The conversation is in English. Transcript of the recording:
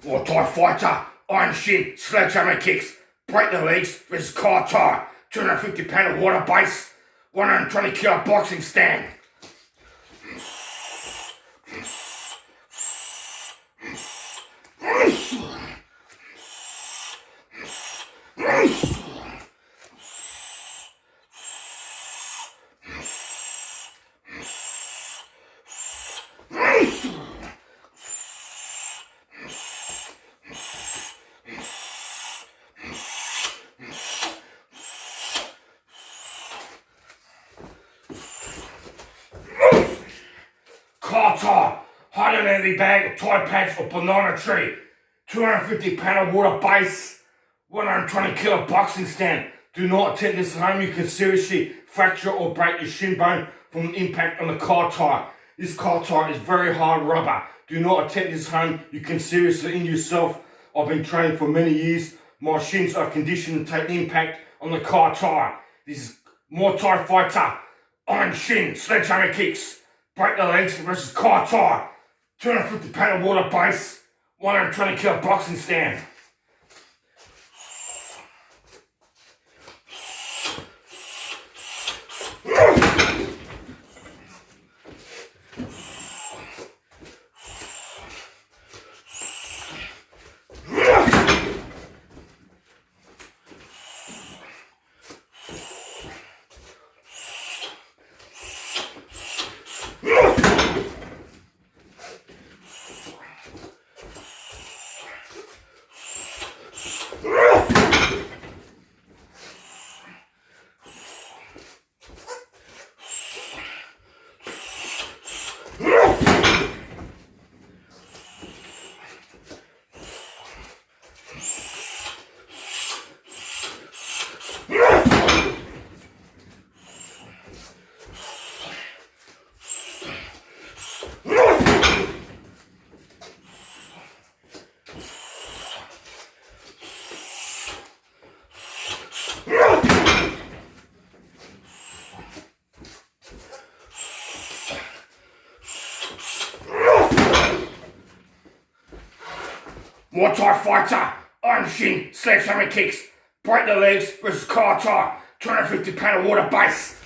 Muay Thai fighter, iron shin, sledgehammer kicks, break the legs versus Tyre, 250 pound of water base, 120 kilo boxing stand. Tyre, hide an empty bag of Thai pads for banana tree, 250 pound of water base, 120 kilo boxing stand. Do not attempt this at home. You can seriously fracture or break your shin bone from impact on the Tyre. This Tyre is very hard rubber. Do not attempt this at home. You can seriously injure yourself. I've been training for many years. My shins are conditioned to take impact on the Tyre. This is Muay Thai fighter, iron shin, sledgehammer kicks, break the legs versus Tyre, 250 pound of water base, 120 kilo boxing stand. Muay Thai fighter, iron shin, sledgehammer kicks, break the legs versus Tyre, 250 pound of water base.